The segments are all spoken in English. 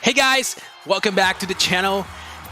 Hey guys, welcome back to the channel.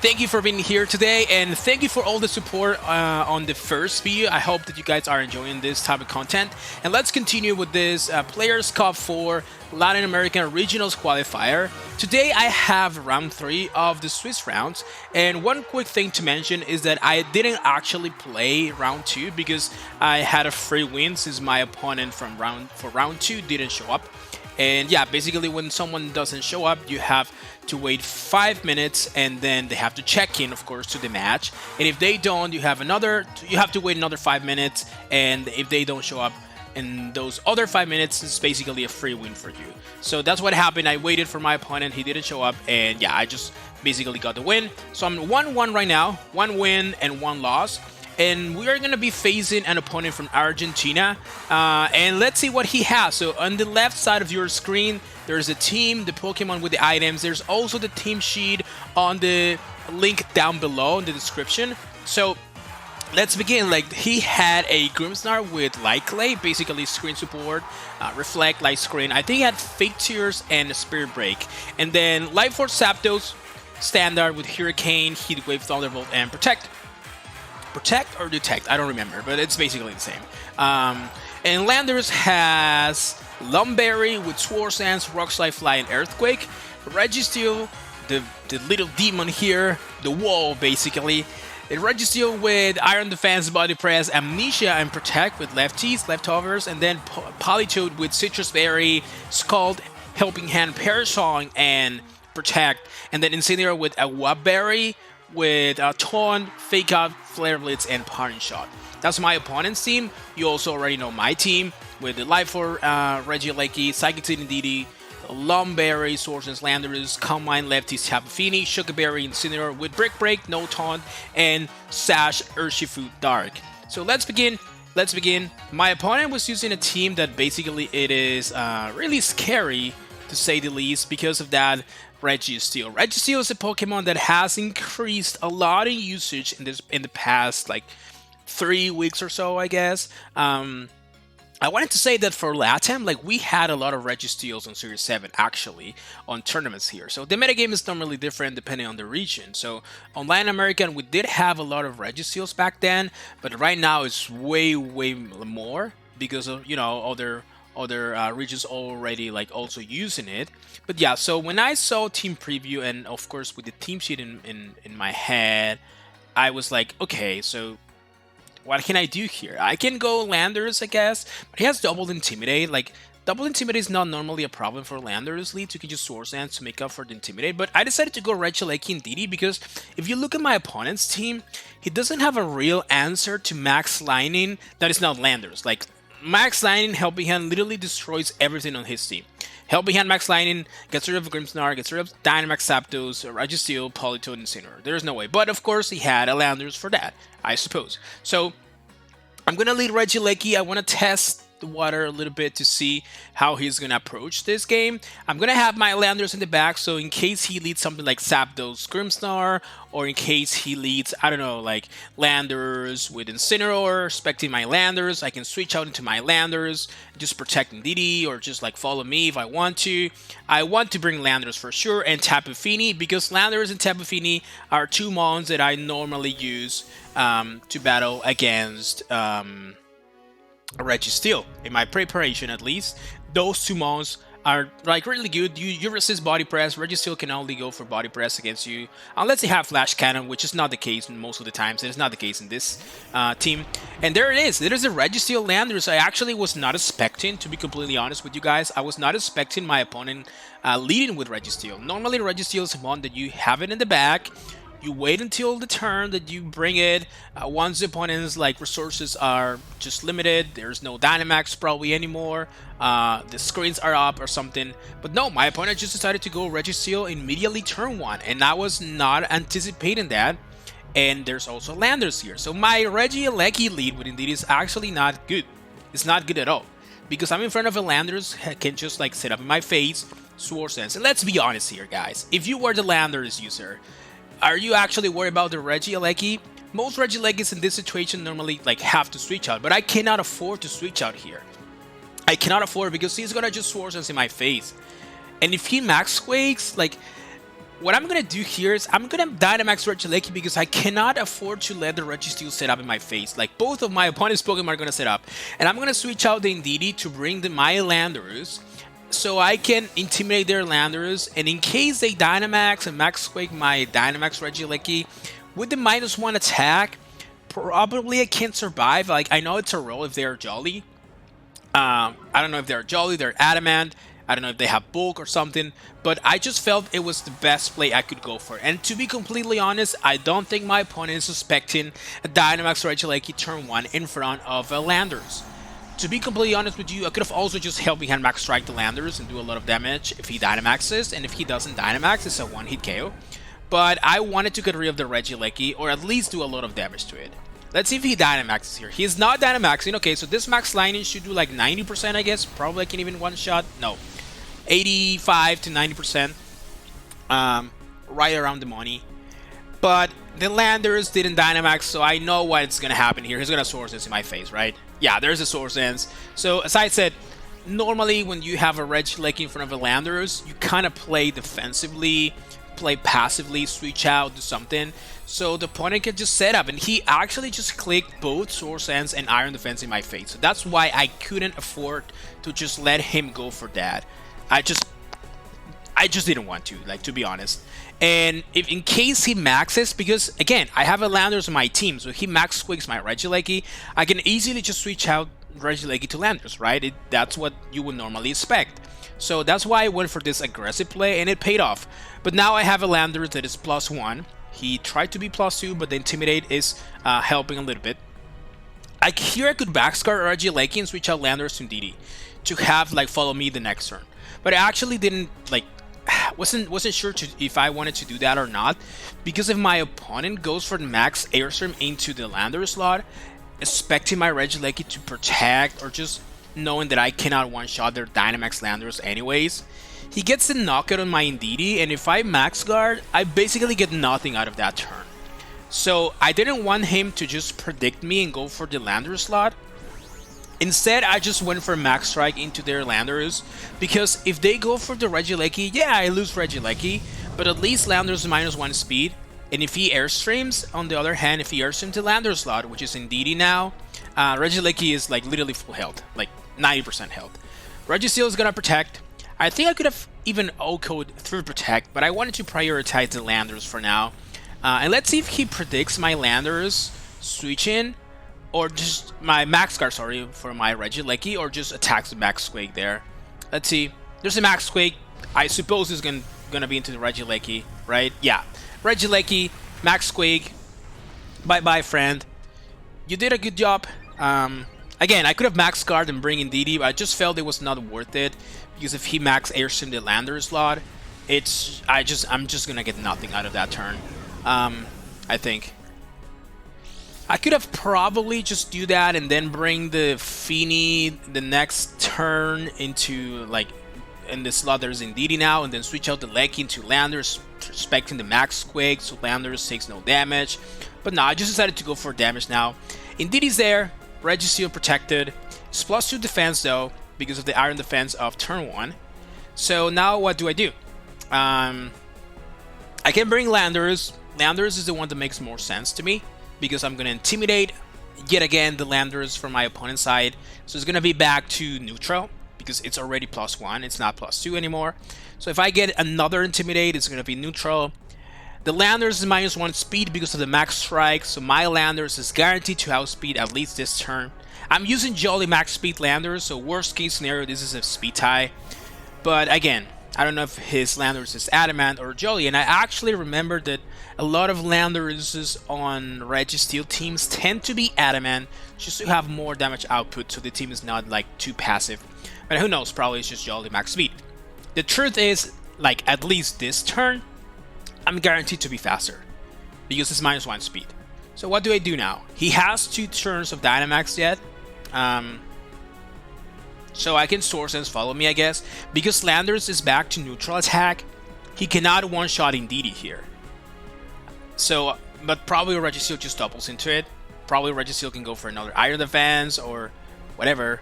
Thank you for being here today, and thank you for all the support on the first video. I hope that you guys are enjoying this type of content. And let's continue with this Players Cup 4 Latin American Regionals Qualifier. Today I have round 3 of the Swiss rounds, and one quick thing to mention is that I didn't actually play round 2 because I had a free win since my opponent from round 2 didn't show up. And yeah, basically when someone doesn't show up, you have to wait 5 minutes, and then they have to check in, of course, to the match. And if they don't, you have to wait another 5 minutes, and if they don't show up in those other 5 minutes, it's basically a free win for you. So that's what happened. I waited for my opponent, he didn't show up, and yeah, I just basically got the win. So I'm 1-1 right now, 1 win and 1 loss. And we are going to be facing an opponent from Argentina, and let's see what he has. So on the left side of your screen, there's a team, the Pokemon with the items. There's also the team sheet on the link down below in the description. So let's begin. Like, he had a Grimmsnarl with Light Clay, basically screen support, Reflect, Light Screen. I think he had Fake Tears and a Spirit Break. And then Light Force Zapdos, standard with Hurricane, Heat Wave, Thunderbolt, and Protect or Detect, I don't remember, but it's basically the same. And Landers has Lumberry with Swords Dance, Rock Slide, Fly, and Earthquake. Registeel, the little demon here, the wall basically. And Registeel with Iron Defense, Body Press, Amnesia, and Protect with leftovers, and then Politoed with Citrus Berry, Scald, Helping Hand, Parasong, and Protect. And then Incineroar with a Wabberry, with Taunt, Fake Out, Flare Blitz, and Parting Shot. That's my opponent's team. You also already know my team with the Life for Regieleki, Psychic Seed Indeedee, Lumberry, Swords and Landorus, Calm Mind, Lefties, Tapu Fini, Sugar Berry, Incineroar with Brick Break, No Taunt, and Sash, Urshifu, Dark. So let's begin. My opponent was using a team that basically it is really scary, to say the least, because of that Registeel. Registeel is a Pokemon that has increased a lot in usage in the past like 3 weeks or so, I guess. I wanted to say that for Latam, like, we had a lot of Registeels on Series 7 actually on tournaments here. So the metagame is normally different depending on the region. So on Latin American, we did have a lot of Registeels back then, but right now it's way more because of, you know, other regions already like also using it. But yeah, so when I saw team preview, and of course with the team sheet in my head, I was like, okay, so what can I do here? I can go Landers, I guess, but he has double Intimidate. Like, double Intimidate is not normally a problem for Landers leads. You can just Swords Dance to make up for the Intimidate, but I decided to go Regieleki Indeedee because if you look at my opponent's team, he doesn't have a real answer to Max Lightning that is not Landers. Like, Max Lightning, Helping Hand literally destroys everything on his team. Helping Hand, Max Lightning, gets rid of Grimmsnarl, gets rid of Dynamax Zapdos, Registeel, Politoed, and Incineroar. There's no way. But of course, he had a Landers for that, I suppose. So, I'm going to lead Regieleki. I want to test the water a little bit to see how he's going to approach this game. I'm going to have my Landers in the back, so in case he leads something like Zapdos, Grimmsnarl, or in case he leads, I don't know, like Landers with Incineroar, expecting my Landers, I can switch out into my Landers, just protect Indeedee, or just like follow me if I want to. I want to bring Landers for sure, and Tapu Fini, because Landers and Tapu Fini are 2 mons that I normally use to battle against Registeel. In my preparation, at least, those 2 mons are like really good. You resist Body Press. Registeel can only go for Body Press against you unless you have Flash Cannon, which is not the case most of the times. It is not the case in this team. And there it is. There is a Registeel Landers. I actually was not expecting, to be completely honest with you guys, I was not expecting my opponent leading with Registeel. Normally Registeel is one that you have it in the back. You wait until the turn that you bring it. Once the opponent's like resources are just limited, there's no Dynamax probably anymore. The screens are up or something. But no, my opponent just decided to go Registeel immediately turn 1, and I was not anticipating that. And there's also Landers here. So my Regieleki lead with Indeedee is actually not good. It's not good at all. Because I'm in front of a Landers, can just like sit up in my face, Swords Dance. And let's be honest here, guys. If you were the Landers user, are you actually worried about the Regieleki? Most Regielekis in this situation normally like have to switch out, but I cannot afford to switch out here. I cannot afford it because he's gonna just Swords Dance in my face. And if he Max Quakes, like, what I'm gonna do here is I'm gonna Dynamax Regieleki because I cannot afford to let the Registeel set up in my face. Like, both of my opponent's Pokemon are gonna set up. And I'm gonna switch out the Indeedee to bring my Landorus so I can intimidate their Landorus. And in case they Dynamax and Max Quake my Dynamax Regieleki, with the -1 attack, probably I can't survive. Like, I know it's a roll if they're Jolly. I don't know if they're Jolly, they're Adamant. I don't know if they have bulk or something, but I just felt it was the best play I could go for. And to be completely honest, I don't think my opponent is suspecting a Dynamax Regieleki turn 1 in front of a Landorus. To be completely honest with you, I could have also just helping hand Max Strike the Landorus and do a lot of damage if he Dynamaxes, and if he doesn't Dynamax, it's a one-hit KO. But I wanted to get rid of the Regieleki, or at least do a lot of damage to it. Let's see if he Dynamaxes here. He's not Dynamaxing. Okay, so this Max Lightning should do like 90%, I guess. Probably I can even one-shot. No. 85 to 90%, right around the money. But the Landorus didn't Dynamax, so I know what's gonna happen here. He's gonna Swords Dance in my face, right? Yeah, there's a Swords Dance. So as I said, normally when you have a Regieleki in front of a Landorus, you kind of play defensively, play passively, switch out, do something. So the opponent can just set up, and he actually just clicked both Swords Dance and Iron Defense in my face. So that's why I couldn't afford to just let him go for that. I just didn't want to, like, to be honest. And if in case he maxes, because again, I have a Landorus on my team, so if he max quakes my Regieleki, I can easily just switch out Regieleki to Landorus, right? That's what you would normally expect. So that's why I went for this aggressive play, and it paid off. But now I have a Landorus that is +1. He tried to be +2, but the Intimidate is helping a little bit. Here I could backscard Regieleki and switch out Landorus to Indeedee to have, like, follow me the next turn. But I actually didn't, like, wasn't sure if I wanted to do that or not, because if my opponent goes for the max Airstream into the Landorus slot, expecting my Regieleki to protect, or just knowing that I cannot one-shot their Dynamax Landorus anyways, he gets the knockout on my Indeedee, and if I max guard, I basically get nothing out of that turn. So I didn't want him to just predict me and go for the Landorus slot. Instead, I just went for Max Strike into their Landorus, because if they go for the Regieleki, yeah, I lose Regieleki, but at least Landorus is -1 speed, and if he Airstreams, on the other hand, if he Airstreams the Landorus slot, which is Indeedee now, Regieleki is, like, literally full health, like 90% health. Registeel is gonna protect. I think I could have even O-code through protect, but I wanted to prioritize the Landorus for now. And let's see if he predicts my Landorus switch in, or just my Max Guard, sorry, for my Regieleki, or just attacks the Max Quake there. Let's see. There's a Max Quake. I suppose it's gonna be into the Regieleki, right? Yeah. Regieleki, Max Quake. Bye-bye, friend. You did a good job. Again, I could have Max Guard and bring in Indeedee, but I just felt it was not worth it, because if he Max Airstream the Landorus slot, I'm just gonna get nothing out of that turn. I think. I could have probably just do that and then bring the Feeny the next turn into, like, in the slot there's Indeedee now, and then switch out the Leki into Landorus, expecting the Max Quake, so Landorus takes no damage. But no, I just decided to go for damage now. Indeedee's there, Registeel protected. It's +2 defense though, because of the Iron Defense of turn 1. So now what do? I can bring Landorus. Landorus is the one that makes more sense to me, because I'm going to intimidate yet again the Landorus from my opponent's side. So it's going to be back to neutral, because it's already +1, it's not +2 anymore. So if I get another intimidate, it's going to be neutral. The Landorus is -1 speed because of the Max Strike, so my Landorus is guaranteed to outspeed at least this turn. I'm using Jolly Max Speed Landorus, so worst case scenario, this is a speed tie. But again, I don't know if his Landorus is Adamant or Jolly, and I actually remember that a lot of Landoruses on Registeel teams tend to be Adamant, just to have more damage output, so the team is not, like, too passive. But who knows, probably it's just Jolly Max Speed. The truth is, like, at least this turn, I'm guaranteed to be faster, because it's -1 speed. So what do I do now? He has 2 turns of Dynamax yet, so I can Swords Dance follow me, I guess. Because Landorus is back to neutral attack, he cannot one-shot Indeedee here. So, but probably Registeel just doubles into it. Probably Registeel can go for another Iron Defense or whatever.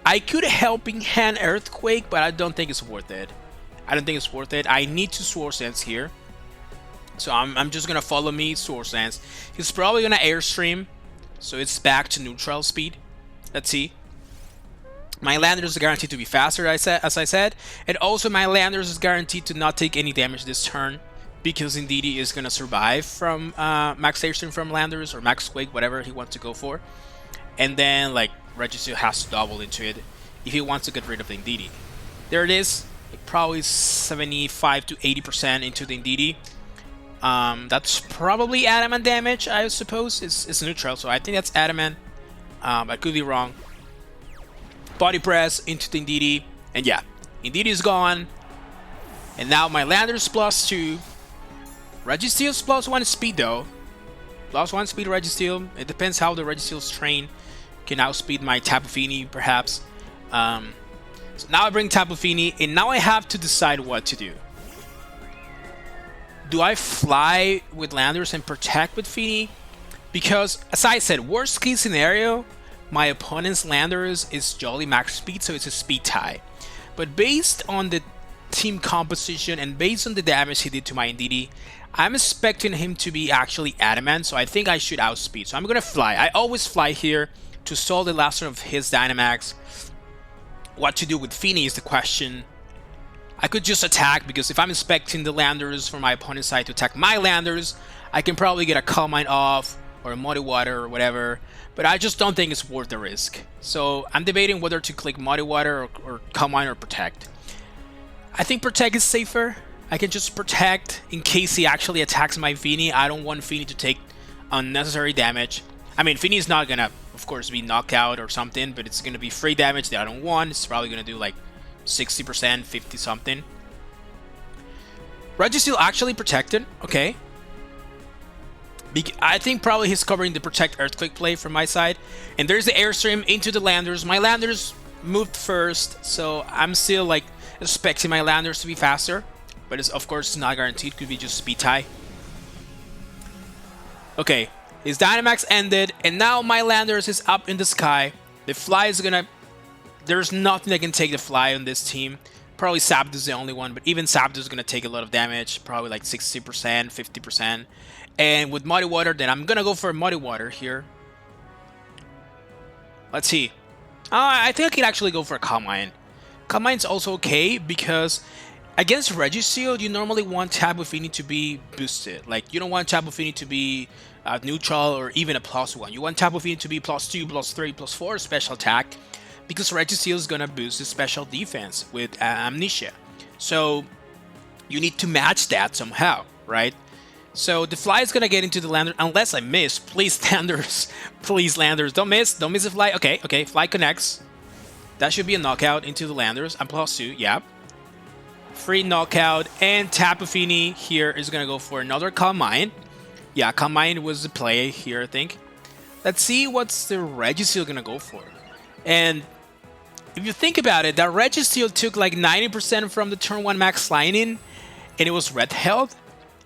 I could Helping Hand Earthquake, but I don't think it's worth it. I need to Swords Dance here. So I'm just gonna follow me Source Lance. He's probably gonna airstream, so it's back to neutral speed. Let's see. My Landers is guaranteed to be faster, as I said, and also my Landers is guaranteed to not take any damage this turn, because Indeedee is gonna survive from max airstream from Landers or max Quake, whatever he wants to go for, and then like Registeel has to double into it if he wants to get rid of the Indeedee. There it is, probably 75 to 80% into the Indeedee. That's probably adamant damage, I suppose. It's neutral, so I think that's adamant. I could be wrong. Body press into the Indeedee, and yeah, Indeedee is gone. And now my Landers +2. Registeel's +1 speed though. +1 speed Registeel. It depends how the Registeel's train. Can outspeed my Tapu Fini, perhaps. So now I bring Tapu Fini, and now I have to decide what to do. Do I fly with Landers and protect with Fini? Because, as I said, worst case scenario, my opponent's Landers is jolly max speed, so it's a speed tie. But based on the team composition and based on the damage he did to my Indeedee, I'm expecting him to be actually adamant, so I think I should outspeed. So I'm gonna fly. I always fly here to solve the last one of his Dynamax. What to do with Fini is the question. I could just attack, because if I'm expecting the Landers from my opponent's side to attack my Landers, I can probably get a Calm Mind off or a Muddy Water or whatever, but I just don't think it's worth the risk. So I'm debating whether to click Muddy Water or Calm Mind or Protect. I think Protect is safer. I can just Protect in case he actually attacks my Fini. I don't want Fini to take unnecessary damage. I mean, Fini is not gonna, of course, be knocked out or something, but it's gonna be free damage that I don't want. It's probably gonna do like 60%, 50 something. Registeel actually protected, okay. I think probably he's covering the Protect Earthquake play from my side. And there's the Airstream into the Landers. My Landers moved first, so I'm still like expecting my Landers to be faster. But it's, of course, not guaranteed. Could be just speed tie. Okay, his Dynamax ended, and now my Landers is up in the sky. The Fly is gonna... There's nothing that can take the Fly on this team. Probably Zapdos is the only one, but even Zapdos is gonna take a lot of damage. Probably like 60%, 50%. And with Muddy Water, then I'm gonna go for Muddy Water here. Let's see. I think I can actually go for a Calm Mind. Calm Mind's also okay, because against Registeel, you normally want Tapu Fini to be boosted. Like, you don't want Tapu Fini to be neutral or even a +1. You want Tapu Fini to be +2, +3, +4 special attack, because Registeel is gonna boost his special defense with Amnesia. So you need to match that somehow, right? So the Fly is gonna get into the Lander, unless I miss. Please, Landers. Please, Landers. Don't miss. Don't miss the Fly. Okay, okay. Fly connects. That should be a knockout into the Landers. I'm +2. Yeah. Free knockout. And Tapu Fini here is gonna go for another Calm Mind. Yeah, Calm Mind was the play here, I think. Let's see what's the Registeel gonna go for. And if you think about it, that Registeel took like 90% from the turn 1 max Lightning, and it was red held.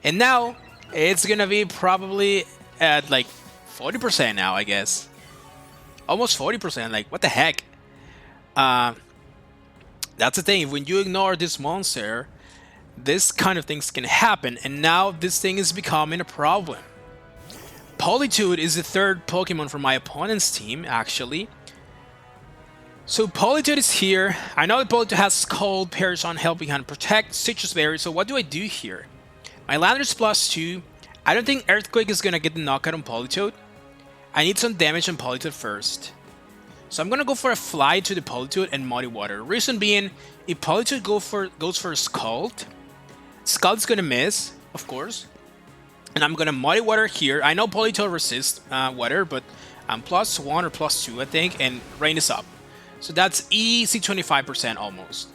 And now it's gonna be probably at like 40% now, I guess. Almost 40%, like what the heck? That's the thing, when you ignore this monster, this kind of things can happen, and now this thing is becoming a problem. Politude is the third Pokemon from my opponent's team, actually. So Politude is here. I know that Politude has Scald, Parasol, Helping Hand, Protect, Citrus Berry, so what do I do here? My Landers +2. I don't think Earthquake is gonna get the knockout on Politude. I need some damage on Politude first. So I'm gonna go for a Fly to the Politude and Muddy Water. Reason being, if Politude goes for Scald, Scald's gonna miss, of course. And I'm gonna Muddy Water here. I know Politude resists water, but I'm +1 or +2, I think, and Rain is up. So that's easy 25% almost.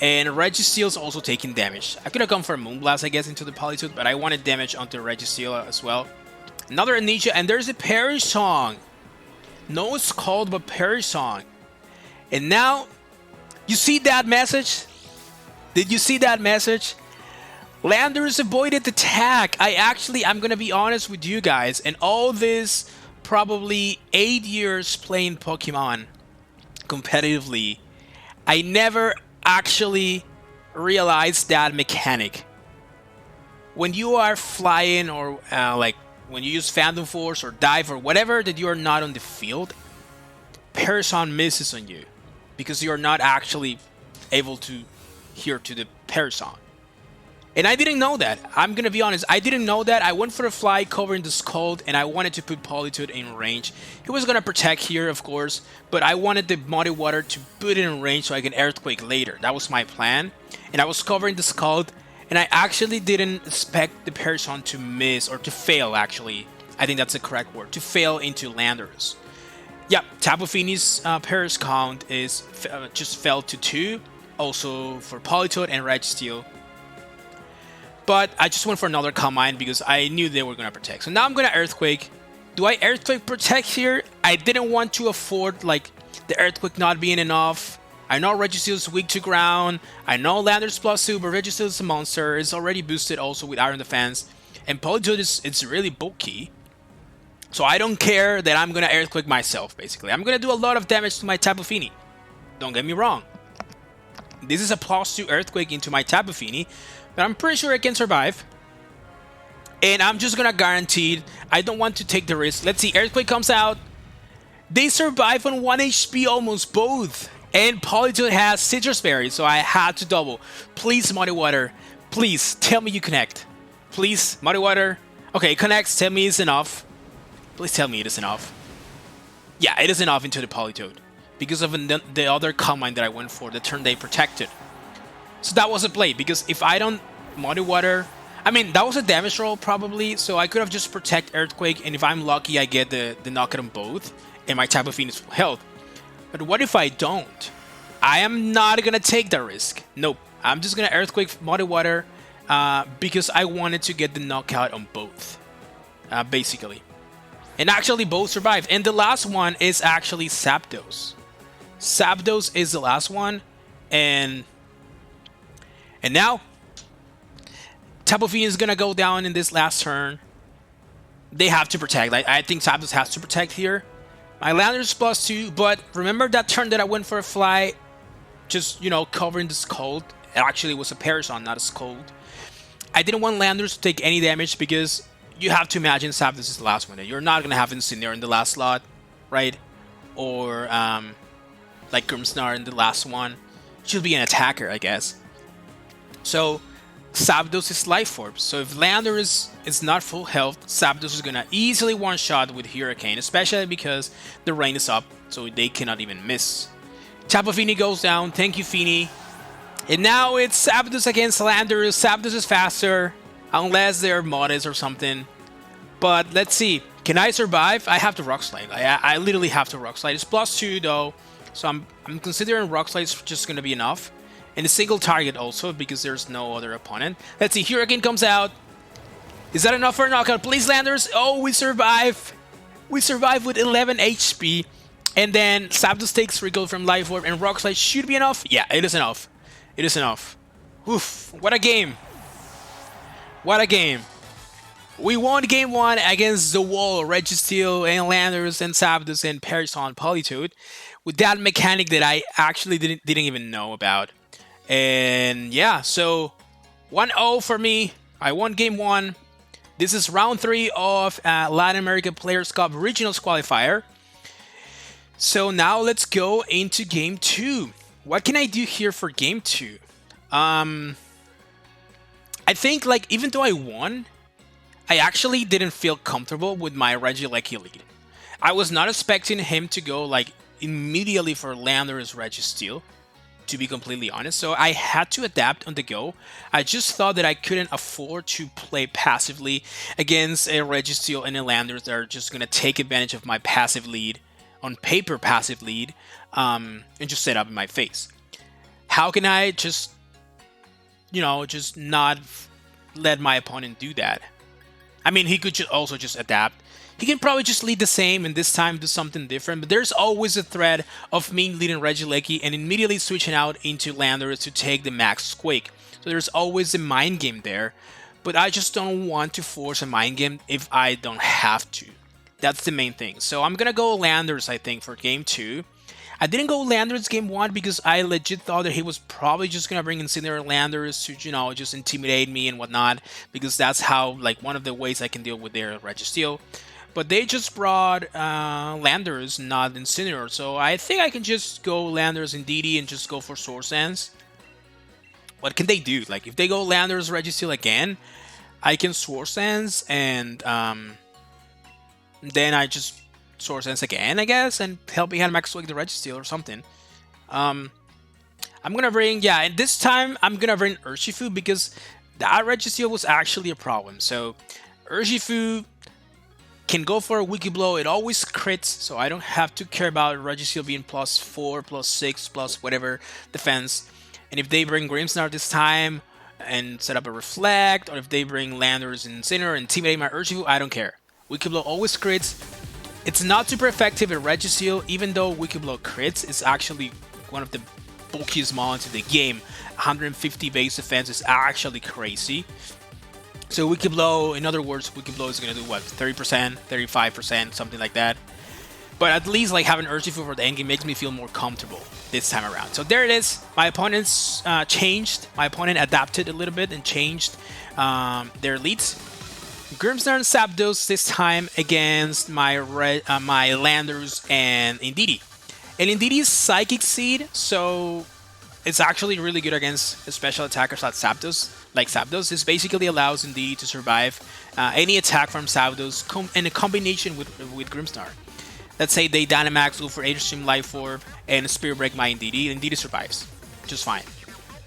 And Registeel's also taking damage. I could have gone for a Moonblast, I guess, into the Politude, but I wanted damage onto Registeel as well. Another Amnesia, and there's a Perish Song. No Scald, but Perish Song. And now, you see that message? Did you see that message? Landers avoided the attack. I'm gonna be honest with you guys, and all this probably 8 years playing Pokemon competitively, I never actually realized that mechanic. when you are flying or like when you use Phantom Force or dive or whatever that you are not on the field, Parasol misses on you because you are not actually able to hear to the Parasol. And I didn't know that. I'm gonna be honest, I didn't know that. I went for a fly covering the Scald and I wanted to put Politude in range. He was gonna protect here, of course, but I wanted the Muddy Water to put it in range so I can Earthquake later. That was my plan. And I was covering the Scald, and I actually didn't expect the Parasol to miss, or to fail actually. I think that's the correct word, to fail into Landorus. Yeah, Tapu Fini's Paris count is just fell to 2, also for Politoed and Registeel. But I just went for another Calm Mind because I knew they were going to protect. So now I'm going to Earthquake. Do I Earthquake protect here? I didn't want to afford like the Earthquake not being enough. I know Registeel is weak to ground. I know Landorus +2, but Registeel is a monster. It's already boosted also with Iron Defense. And Politoed it's really bulky. So I don't care that I'm going to Earthquake myself, basically. I'm going to do a lot of damage to my Tapu Fini. Don't get me wrong. This is a +2 Earthquake into my Tapu Fini, but I'm pretty sure I can survive. And I'm just going to guarantee, I don't want to take the risk. Let's see, Earthquake comes out. They survive on 1 HP almost both. And Politoed has Citrus Berry, so I had to double. Please, Muddy Water. Please, tell me you connect. Please, Muddy Water. Okay, it connects. Tell me it's enough. Please tell me it is enough. Yeah, it is enough into the Politoed. Because of the other Calm Mind that I went for, the turn they protected. So that was a play, because if I don't Muddy Water... I mean, that was a damage roll probably, so I could have just protect Earthquake, and if I'm lucky, I get the knock at them both, and my Tapu Fini is full health. But what if I don't? I am not gonna take that risk. Nope. I'm just gonna Earthquake Muddy Water because I wanted to get the knockout on both, basically. And actually both survived. And the last one is actually Zapdos. Zapdos is the last one. And now Tapu Fini is gonna go down in this last turn. They have to protect. I think Zapdos has to protect here. My Landorus +2, but remember that turn that I went for a fly, just, you know, covering the Scald? It actually was a Parasol, not a Scald. I didn't want Landorus to take any damage because you have to imagine Zapdos is the last one. You're not going to have Incineroar in the last slot, right? Or like Grimmsnarl in the last one. Should be an attacker, I guess. So Zapdos is Life Orb. So if Landorus is not full health, Zapdos is gonna easily one-shot with Hurricane, especially because the rain is up, so they cannot even miss. Tapu Fini goes down, thank you Fini. And now it's Zapdos against Landorus. Zapdos is faster, unless they're modest or something. But let's see, can I survive? I have to Rock Slide. I literally have to Rock Slide. It's +2 though, so I'm considering Rock Slide is just gonna be enough. And a single target also, because there's no other opponent. Let's see, Hurricane comes out. Is that enough for a knockout? Please, Landorus. Oh, we survive. We survive with 11 HP. And then Zapdos takes Recall from Life Orb, and Rock Slide should be enough. Yeah, it is enough. It is enough. Oof, what a game. What a game. We won game 1 against the wall, Registeel and Landorus and Zapdos and Parasol and Politoed with that mechanic that I actually didn't even know about. And yeah, so 1-0 for me. I won game 1. This is round 3 of Latin America Players Cup Regionals Qualifier. So now let's go into game 2. What can I do here for game 2? I think, like, even though I won, I actually didn't feel comfortable with my Regieleki lead. I was not expecting him to go like immediately for Landorus Registeel, to be completely honest, so I had to adapt on the go. I just thought that I couldn't afford to play passively against a Registeel and a Landorus that are just going to take advantage of my passive lead, on paper passive lead, and just set up in my face. How can I just, you know, just not let my opponent do that? I mean, he could also just adapt. He can probably just lead the same and this time do something different, but there's always a threat of me leading Regieleki and immediately switching out into Landorus to take the max Quake. So there's always a mind game there, but I just don't want to force a mind game if I don't have to. That's the main thing. So I'm gonna go Landorus, I think, for game 2. I didn't go Landers game 1 because I legit thought that he was probably just gonna bring Incineroar Landers to, you know, just intimidate me and whatnot, because that's how, like, one of the ways I can deal with their Registeel. But they just brought Landers, not Incineroar, so I think I can just go Landers and DD and just go for Swords Dance. What can they do? Like, if they go Landers Registeel again, I can Swords Dance and then I just Swords Dance again, I guess, and help me hand Max Swag the Registeel or something. I'm gonna bring, yeah, and this time I'm gonna bring Urshifu because that Registeel was actually a problem. So Urshifu can go for a Wiki Blow. It always crits, so I don't have to care about Registeel being +4, +6, plus whatever defense. And if they bring Grimmsnarl this time and set up a Reflect, or if they bring Landers and Incineroar and intimidate my Urshifu, I don't care. Wiki Blow always crits. It's not super effective at Registeel, even though Wiki Blow crits. It's actually one of the bulkiest mons in the game. 150 base defense is actually crazy. So Wiki Blow, in other words, Wiki Blow is going to do what, 30%, 35%, something like that. But at least like having Urshifu for the endgame makes me feel more comfortable this time around. So there it is. My opponents changed. My opponent adapted a little bit and changed their leads. Grimmsnarl and Zapdos this time against my Landers and Indeedee. And Indeedee is Psychic Seed, so it's actually really good against special attackers like Zapdos. This basically allows Indeedee to survive any attack from Zapdos in a combination with Grimmsnarl. Let's say they Dynamax, go for Airstream, Life Orb, and Spirit Break my Indeedee. Indeedee survives just fine.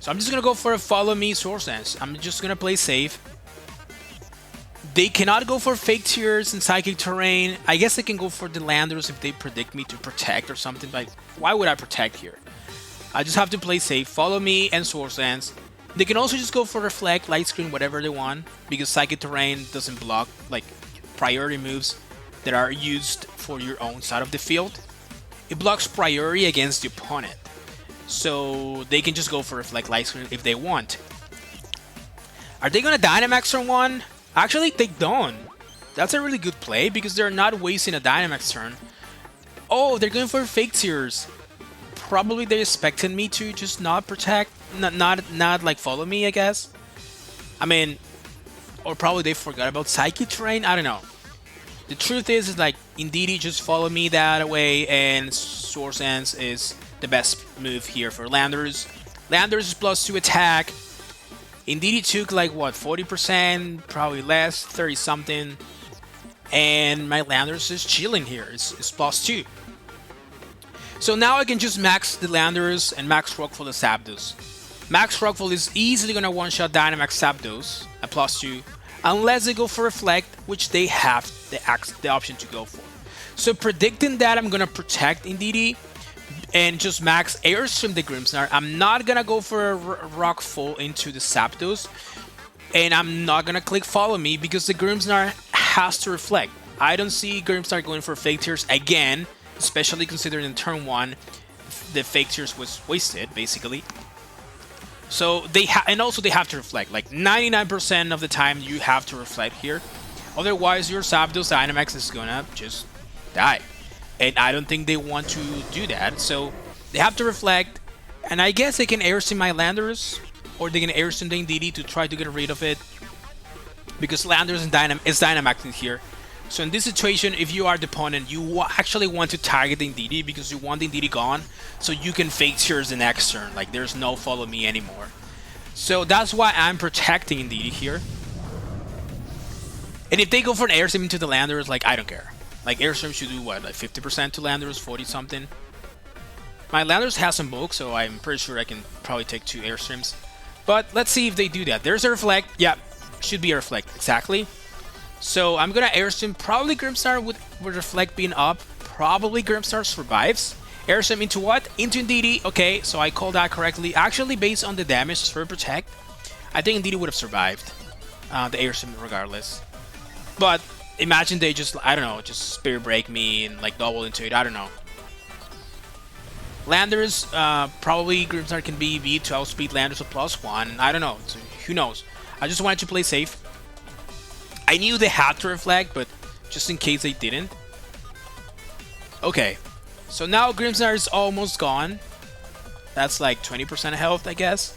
So I'm just gonna go for a Follow Me Swords Dance. I'm just gonna play safe. They cannot go for Fake Tears and Psychic Terrain. I guess they can go for the Landers if they predict me to Protect or something. Like, why would I Protect here? I just have to play safe. Follow Me and Swords Dance. They can also just go for Reflect, Light Screen, whatever they want, because Psychic Terrain doesn't block like priority moves that are used for your own side of the field. It blocks priority against the opponent. So they can just go for Reflect, Light Screen if they want. Are they gonna Dynamax turn 1? Actually, they don't. That's a really good play because they're not wasting a Dynamax turn. Oh, they're going for Fake Tears. Probably they expected me to just not Protect, not like Follow Me, I guess. I mean, or probably they forgot about Psychic Terrain. I don't know. The truth is like Indeedee just Follow Me that way, and Swords Dance is the best move here for Landers. Landers is +2 attack. Indeedee took like what, 40%, probably less, 30 something, and my Landers is chilling here. It's +2. So now I can just max the Landers and max Rock for the Zapdos. Max Rockfall is easily gonna one-shot Dynamax Zapdos at +2, unless they go for Reflect, which they have the option to go for. So predicting that I'm gonna Protect Indeedee and just max Airstream the Grimmsnarl. I'm not gonna go for a Rock Fall into the Zapdos, and I'm not gonna click Follow Me because the Grimmsnarl has to Reflect. I don't see Grimmsnarl going for Fake Tears again, especially considering in turn 1 the Fake Tears was wasted basically. So they also they have to Reflect. Like 99% of the time you have to Reflect here, otherwise your Zapdos Dynamax is gonna just die. And I don't think they want to do that, so they have to Reflect, and I guess they can Airstream my Landers, or they can Airstream the Indeedee to try to get rid of it, because Landers is Dynamaxing here. So in this situation, if you are the opponent, you actually want to target the Indeedee because you want the Indeedee gone, so you can Fake Tears the next turn, like there's no Follow Me anymore. So that's why I'm protecting Indeedee here. And if they go for an Airstream into the Landers, like I don't care. Like Airstream should do what, like 50% to Landers, 40 something. My Landers has some bulk, so I'm pretty sure I can probably take 2 Airstreams. But let's see if they do that. There's a Reflect. Yeah, should be a Reflect, exactly. So I'm gonna Airstream probably Grimmsnarl with Reflect being up. Probably Grimmsnarl survives. Airstream into what? Into Indeedee. Okay, so I called that correctly. Actually, based on the damage for Protect, I think Indeedee would have survived the Airstream regardless. But imagine they just, I don't know, just Spirit Break me and like double into it. I don't know. Landers, probably Grimmsnarl can be beat to outspeed Landers with +1. I don't know. So who knows? I just wanted to play safe. I knew they had to Reflect, but just in case they didn't. Okay. So now Grimsnar is almost gone. That's like 20% health, I guess.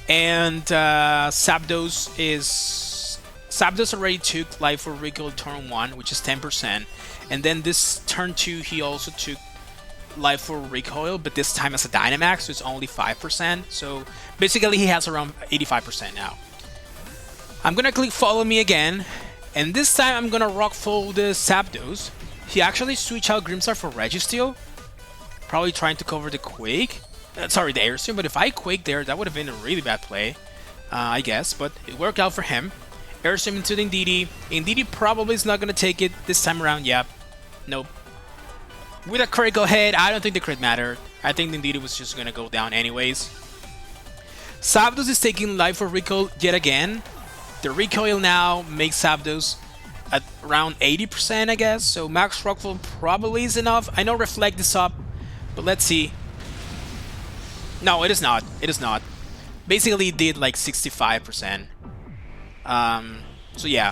And Zapdos already took Life for Recoil turn 1, which is 10%. And then this turn 2, he also took Life for Recoil, but this time as a Dynamax, so it's only 5%. So basically he has around 85% now. I'm gonna click Follow Me again, and this time I'm gonna Rock Fold the Zapdos. He actually switched out Grimstar for Registeel, probably trying to cover the Quake. Sorry, the Airstream, but if I Quake there, that would have been a really bad play, I guess, but it worked out for him. Airstream into the Indeedee. Indeedee probably is not gonna take it this time around, yep. Nope. With a critical hit, I don't think the crit mattered. I think the Indeedee was just gonna go down anyways. Zapdos is taking Life for Recoil yet again. The recoil now makes Zapdos at around 80%, I guess. So Max Rockfall probably is enough. I know Reflect is up, but let's see. No, it is not. It is not. Basically, it did like 65%. So yeah.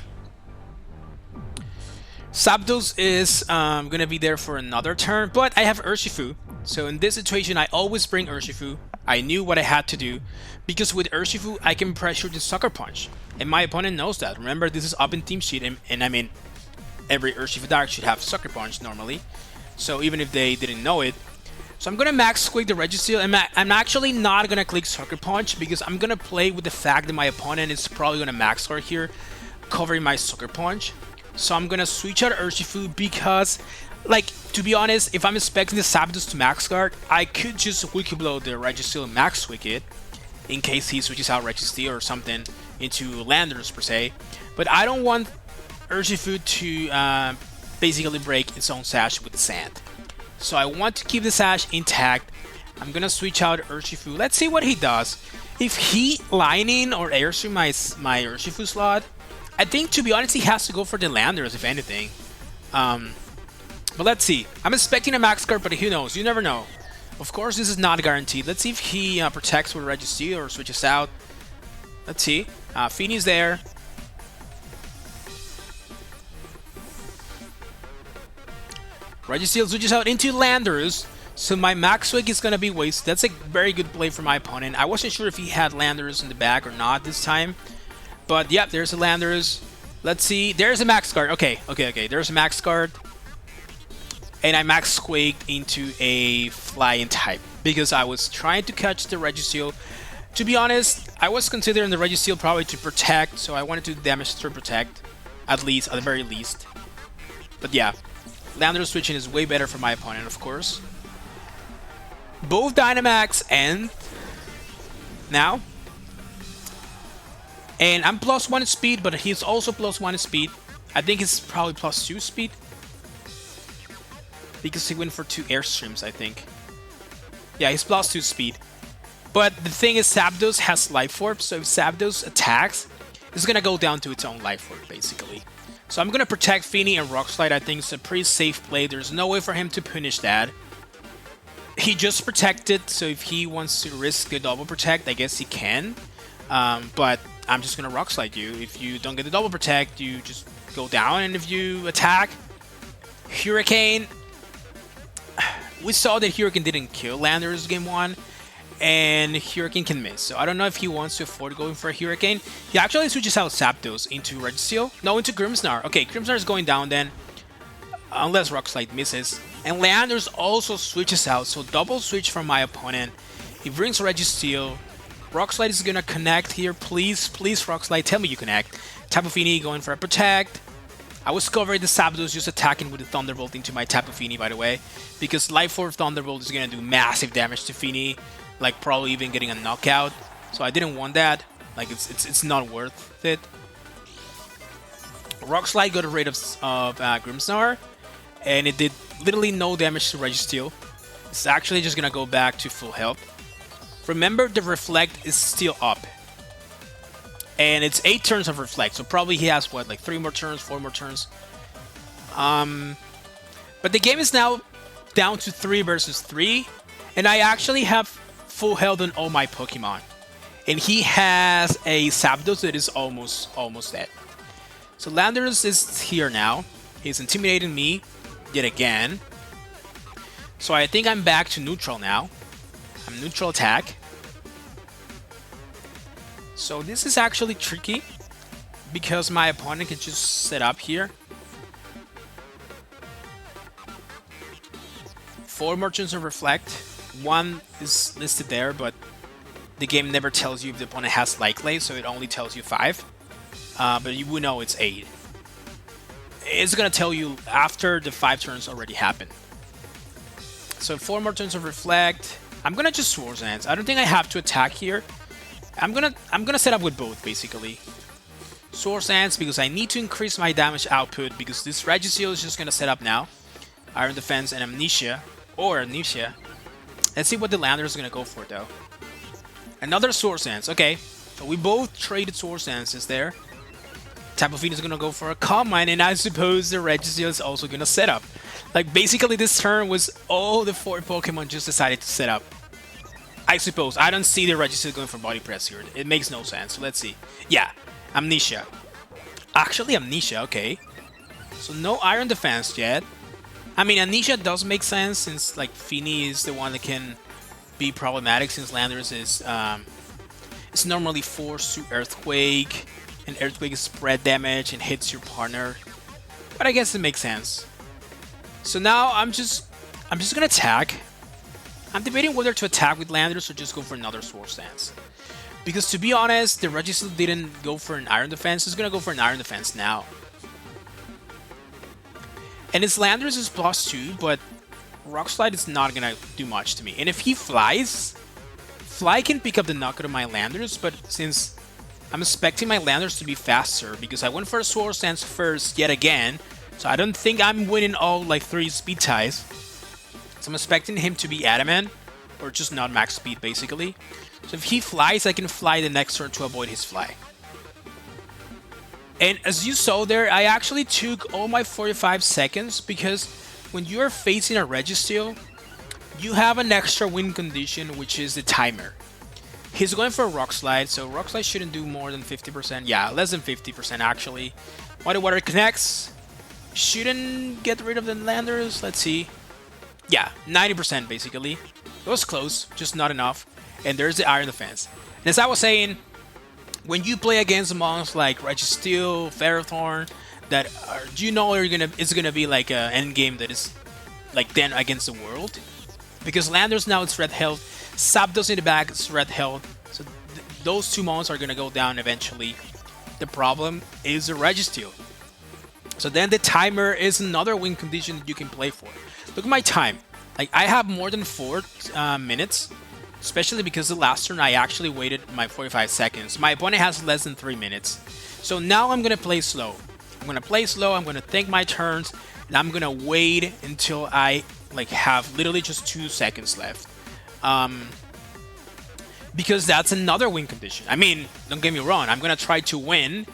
Zapdos is gonna be there for another turn, but I have Urshifu. So in this situation, I always bring Urshifu. I knew what I had to do, because with Urshifu, I can pressure the Sucker Punch. And my opponent knows that. Remember, this is up in Team Sheet, and I mean, every Urshifu deck should have Sucker Punch normally. So even if they didn't know it. So I'm gonna max click the Registeel, and I'm actually not gonna click Sucker Punch, because I'm gonna play with the fact that my opponent is probably gonna max guard here, covering my Sucker Punch. So I'm gonna switch out Urshifu because, like, to be honest, if I'm expecting the Zapdos to max guard, I could just Wiki Blow the Registeel and max Wicked in case he switches out Registeel or something into Landers per se. But I don't want Urshifu to basically break its own sash with the sand. So I want to keep the sash intact. I'm gonna switch out Urshifu. Let's see what he does. If he Lightning or Airstream my Urshifu slot, I think, to be honest, he has to go for the Landers, if anything. But let's see. I'm expecting a max guard, but who knows? You never know. Of course, this is not guaranteed. Let's see if he protects with Registeel or switches out. Let's see. Feeney's there. Registeel switches out into Landers. So my max Wick is going to be wasted. That's a very good play for my opponent. I wasn't sure if he had Landers in the bag or not this time. But yep, there's a Landers. Let's see. There's a max guard. Okay. There's a max guard. And I max Quaked into a Flying type because I was trying to catch the Registeel. To be honest, I was considering the Registeel probably to protect, so I wanted to damage through protect, at the very least. But yeah, Landers switching is way better for my opponent, of course. Both Dynamax end now. And I'm +1 speed, but he's also +1 speed. I think he's probably +2 speed. Because he went for 2 Airstreams, I think. Yeah, he's +2 speed. But the thing is, Zapdos has Life Orb, so if Zapdos attacks, it's gonna go down to its own Life Orb, basically. So I'm gonna protect Feeney and Rock Slide. I think it's a pretty safe play. There's no way for him to punish that. He just protected, so if he wants to risk the double protect, I guess he can. But I'm just gonna Rock Slide you. If you don't get the double protect, you just go down, and if you attack, Hurricane. We saw that Hurricane didn't kill Landers game 1, and Hurricane can miss. So I don't know if he wants to afford going for a Hurricane. He actually switches out Zapdos into Registeel. No, into Grimmsnarl. Okay, Grimmsnarl is going down then, unless Rock Slide misses. And Landers also switches out, so double switch from my opponent. He brings Registeel. Rock Slide is gonna connect here. Please, Rock Slide, tell me you connect. Tapu Fini going for a protect. I was covering the Zapdos just attacking with the Thunderbolt into my Tapu Fini, by the way, because Life Orb Thunderbolt is gonna do massive damage to Fini, like probably even getting a knockout. So I didn't want that. Like it's not worth it. Rock Slide got rid of Grimmsnarl, and it did literally no damage to Registeel. It's actually just gonna go back to full health. Remember, the Reflect is still up. And it's 8 turns of Reflect, so probably he has, what, like 3 more turns, 4 more turns? But the game is now down to 3 versus 3, and I actually have full health on all my Pokemon. And he has a Zapdos that is almost dead. So Landers is here now. He's intimidating me, yet again. So I think I'm back to neutral now. I'm neutral attack. So this is actually tricky because my opponent can just set up here. 4 Merchants of Reflect. 1 is listed there, but the game never tells you if the opponent has likely, so it only tells you 5. But you would know it's 8. It's gonna tell you after the 5 turns already happened. So 4 Merchants of Reflect. I'm gonna just Swords Dance. I don't think I have to attack here. I'm gonna set up with both basically. Swords Dance because I need to increase my damage output because this Registeel is just gonna set up now. Iron Defense and Amnesia or Amnesia. Let's see what the lander is gonna go for though. Another Swords Dance. Okay, so we both traded Swords Dances there. Tapu Fini is gonna go for a Calm Mind, and I suppose the Registeel is also gonna set up. Like basically this turn was all the 4 Pokemon just decided to set up. I suppose. I don't see the Registeel going for Body Press here. It makes no sense. So let's see. Yeah, Amnesia. Actually, Amnesia, okay. So no Iron Defense yet. I mean, Amnesia does make sense since like Fini is the one that can be problematic since Landers is it's normally forced to Earthquake, and Earthquake is spread damage and hits your partner. But I guess it makes sense. So now I'm just gonna attack. I'm debating whether to attack with Landers or just go for another Swords Dance. Because to be honest, the Registeel didn't go for an Iron Defense. It's gonna go for an Iron Defense now. And his Landers is +2, but Rock Slide is not gonna do much to me. And if he flies, Fly can pick up the knockout of my Landers, but since I'm expecting my Landers to be faster, because I went for a Swords Dance first yet again, so I don't think I'm winning all like 3 speed ties. So I'm expecting him to be Adamant, or just not max speed basically. So if he flies, I can fly the next turn to avoid his fly. And as you saw there, I actually took all my 45 seconds because when you are facing a Registeel, you have an extra win condition, which is the timer. He's going for a Rock Slide, so Rock Slide shouldn't do more than 50%. Yeah, less than 50% actually. Water Water connects. Shouldn't get rid of the Landers. Let's see. Yeah, 90% basically. It was close, just not enough. And there's the Iron Defense. And as I was saying, when you play against monsters like Registeel, Ferrothorn, that are, you know it's gonna be like an end game that is like 10 against the world. Because Landers now it's red health, Zapdos in the back is red health. So those 2 monsters are gonna go down eventually. The problem is the Registeel. So then the timer is another win condition that you can play for. Look at my time. Like I have more than 4 minutes, especially because the last turn I actually waited my 45 seconds. My opponent has less than 3 minutes. So now I'm gonna play slow. I'm gonna play slow. I'm gonna think my turns, and I'm gonna wait until I like have literally just 2 seconds left. Because that's another win condition. I mean, don't get me wrong. I'm gonna try to win,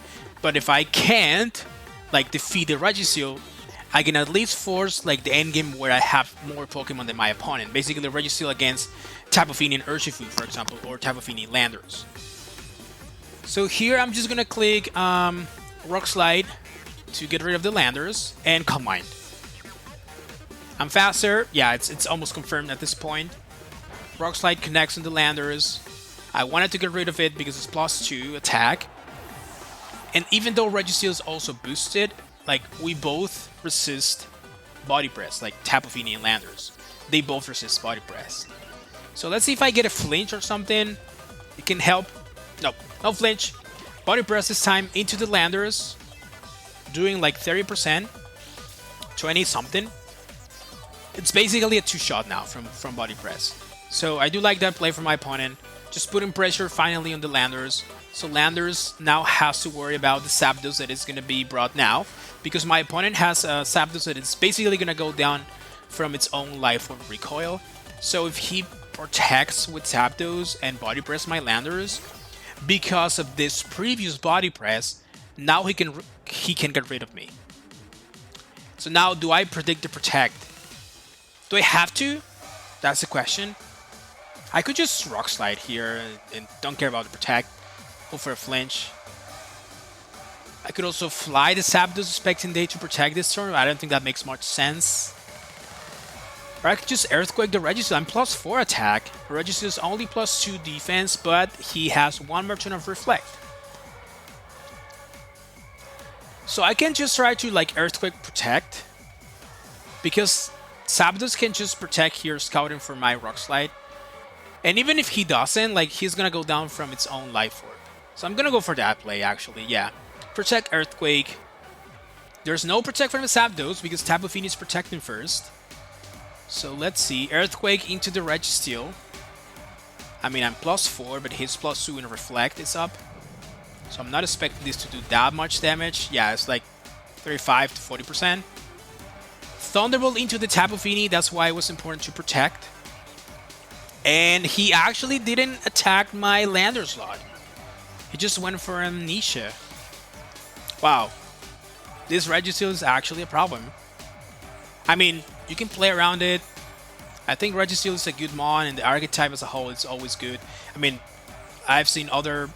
but if I can't like defeat the Registeel, I can at least force like the end game where I have more Pokemon than my opponent. Basically, Registeel against Tapu Fini and Urshifu, for example, or Tapu Fini Landers. So here I'm just gonna click Rock Slide to get rid of the Landers and Calm Mind. I'm faster. Yeah, it's almost confirmed at this point. Rock Slide connects on the Landers. I wanted to get rid of it because it's +2 attack. And even though Registeel is also boosted, like we both resist Body Press, like Tapu Fini and Landers. They both resist Body Press. So let's see if I get a flinch or something. It can help. No, no flinch. Body Press this time into the Landers, doing like 30%, 20 something. It's basically a 2-shot now from Body Press. So I do like that play from my opponent. Just putting pressure finally on the Landers. So Landers now has to worry about the Zapdos that is going to be brought now. Because my opponent has a Zapdos that is basically going to go down from its own life or recoil. So if he protects with Zapdos and Body Press my Landers, because of this previous Body Press, now he can get rid of me. So now do I predict the Protect? Do I have to? That's the question. I could just Rock Slide here and don't care about the Protect. Go for a flinch. I could also fly the Zapdos expecting they to protect this turn, but I don't think that makes much sense. Or I could just Earthquake the Registeel. I'm +4 attack. Registeel is only +2 defense, but he has 1 more turn of Reflect. So I can just try to like Earthquake Protect, because Zapdos can just protect here, scouting for my Rock Slide. And even if he doesn't, like, he's gonna go down from its own Life Orb. So I'm gonna go for that play, actually, yeah. Protect Earthquake. There's no Protect from the Zapdos because Tapu Fini is protecting first. So let's see. Earthquake into the Registeel. I mean, I'm +4, but his +2 in Reflect is up. So I'm not expecting this to do that much damage. Yeah, it's like 35 to 40%. Thunderbolt into the Tapu Fini. That's why it was important to protect. And he actually didn't attack my Lander slot. He just went for Amnesia. Wow. This Registeel is actually a problem. I mean, you can play around it. I think Registeel is a good mon, and the archetype as a whole is always good. I mean, I've seen other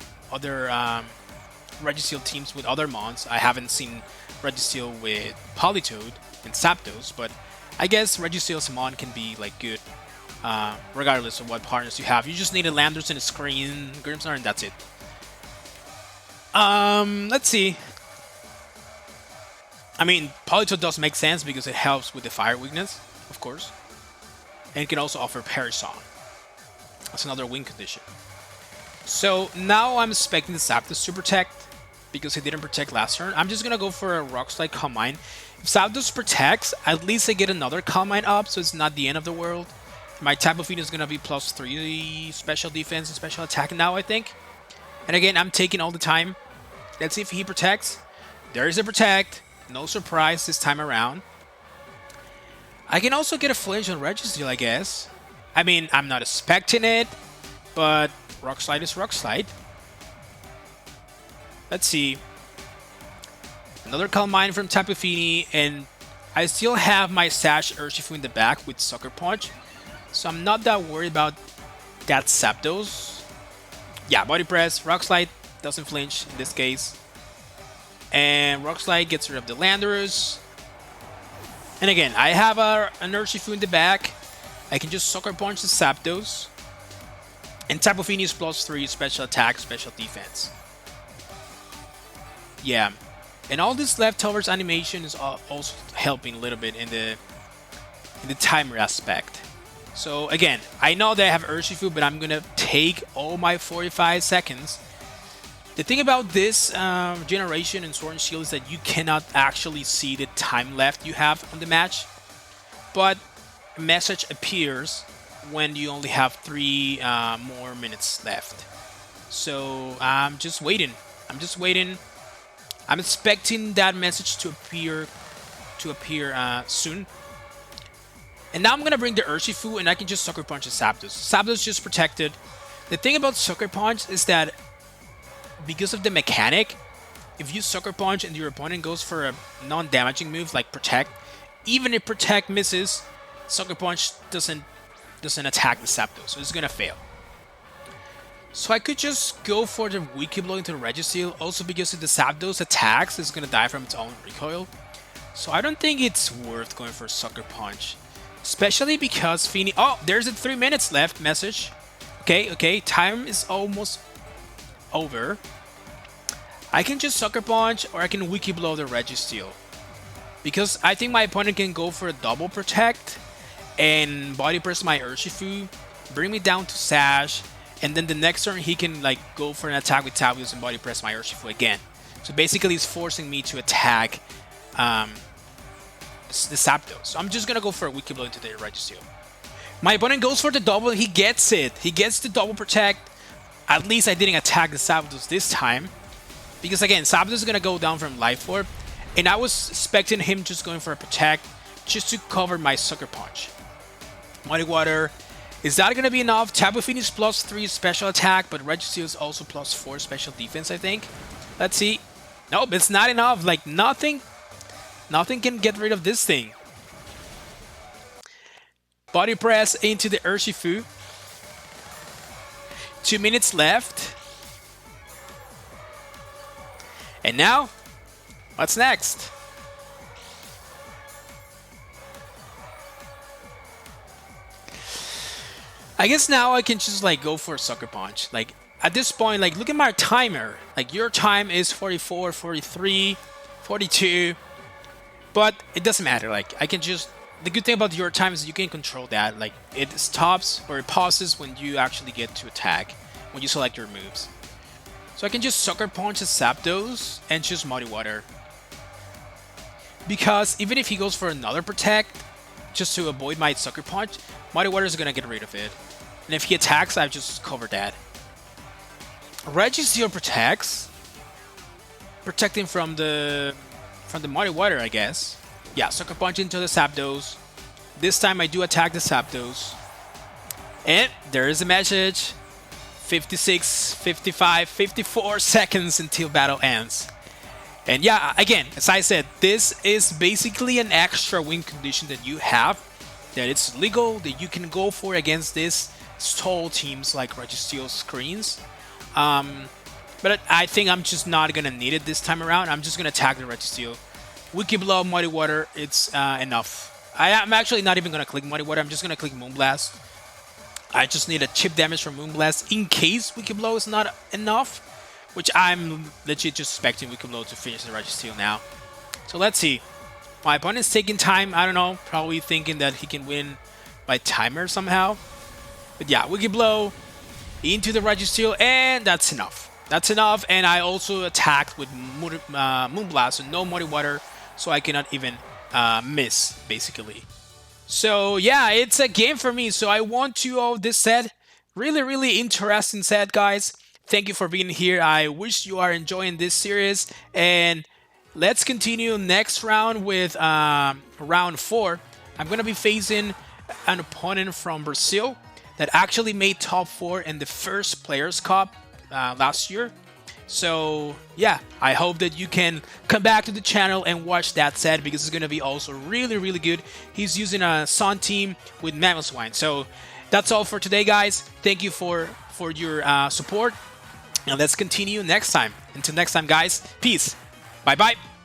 Registeel teams with other mons. I haven't seen Registeel with Politoed and Zapdos, but I guess Registeel's mon can be like good regardless of what partners you have. You just need a Landers and a Screen, Grimmsnarl, and that's it. Let's see. I mean, Politoed does make sense because it helps with the fire weakness, of course. And it can also offer Parry Song. That's another win condition. So now I'm expecting the Zapdos to protect because he didn't protect last turn. I'm just gonna go for a Rock Slide Calm Mind. If Zapdos protects, at least I get another Calm Mind up, so it's not the end of the world. My Tapu Fini is gonna be +3 special defense and special attack now, I think. And again, I'm taking all the time. Let's see if he protects. There is a protect. No surprise this time around. I can also get a flinch on Registeel, I guess. I mean, I'm not expecting it, but Rock Slide is Rock Slide. Let's see. Another Calm Mind from Tapu Fini, and I still have my Sash Urshifu in the back with Sucker Punch, so I'm not that worried about that Zapdos. Yeah, Body Press, Rock Slide doesn't flinch in this case. And Rock Slide gets rid of the Landorus. And again, I have an Urshifu in the back. I can just Sucker Punch the Zapdos. And Tapu Fini is +3 special attack, special defense. Yeah. And all this leftovers animation is also helping a little bit in the timer aspect. So again, I know that I have Urshifu, but I'm gonna take all my 45 seconds. The thing about this generation in Sword and Shield is that you cannot actually see the time left you have on the match, but a message appears when you only have 3 more minutes left. So I'm just waiting. I'm expecting that message to appear soon. And now I'm gonna bring the Urshifu, and I can just Sucker Punch the Zapdos. Zapdos just protected. The thing about Sucker Punch is that because of the mechanic, if you Sucker Punch and your opponent goes for a non-damaging move like Protect, even if Protect misses, Sucker Punch doesn't attack the Zapdos, so it's gonna fail. So I could just go for the Wiki Blow into the Registeel, also because if the Zapdos attacks, it's gonna die from its own recoil. So I don't think it's worth going for Sucker Punch, especially because Fini. Oh, there's a 3 minutes left message. Okay, time is almost over. I can just Sucker Punch, or I can Wiki Blow the Registeel, because I think my opponent can go for a double Protect and Body Press my Urshifu, bring me down to Sash, and then the next turn he can like go for an attack with Tavius and Body Press my Urshifu again. So basically he's forcing me to attack the Zapdos. So I'm just gonna go for a Wiki Blow into the Registeel. My opponent goes for the double, he gets it. He gets the double Protect. At least I didn't attack the Zapdos this time, because again, Zapdos is gonna go down from Life Orb, and I was expecting him just going for a Protect just to cover my Sucker Punch. Muddy Water, is that gonna be enough? Tapu Fini is +3 special attack, but Registeel is also +4 special defense, I think. Let's see. Nope, it's not enough. Like nothing can get rid of this thing. Body Press into the Urshifu. 2 minutes left. And now, what's next? I guess now I can just like go for a sucker punch. Like at this point, like look at my timer. Like your time is 44, 43, 42. But it doesn't matter. Like I can just, the good thing about your time is you can control that. Like it stops or it pauses when you actually get to attack, when you select your moves. So I can just sucker punch and Zapdos and choose Muddy Water. Because even if he goes for another protect, just to avoid my sucker punch, Muddy Water is gonna get rid of it. And if he attacks, I just cover that. Registeel protects, protecting from the Muddy Water, I guess. Yeah, sucker punch into the Zapdos. This time I do attack the Zapdos. And there is a message. 56, 55, 54 seconds until battle ends. And yeah, again, as I said, this is basically an extra win condition that you have, that it's legal, that you can go for against these stall teams like Registeel Screens. But I think I'm just not going to need it this time around. I'm just going to attack the Registeel. Wiki Blow, Muddy Water, it's enough. I'm actually not even going to click Muddy Water, I'm just going to click Moonblast. I just need a chip damage from Moonblast in case Wiki Blow is not enough, which I'm legit just expecting Wiki Blow to finish the Registeel now. So let's see. My opponent's taking time, I don't know, probably thinking that he can win by timer somehow. But yeah, Wiki Blow into the Registeel, and that's enough. That's enough, and I also attacked with Moonblast, so no Muddy Water, so I cannot even miss, basically. So yeah, it's a game for me. So I want to this set. Really interesting set, guys. Thank you for being here. I wish you are enjoying this series. And let's continue next round with round 4. I'm going to be facing an opponent from Brazil that actually made top 4 in the first Players Cup last year. So yeah, I hope that you can come back to the channel and watch that set because it's going to be also really good. He's using a Sun team with Mamoswine. So that's all for today, guys. Thank you for your support, and let's continue next time. Until next time, guys, peace. Bye-bye.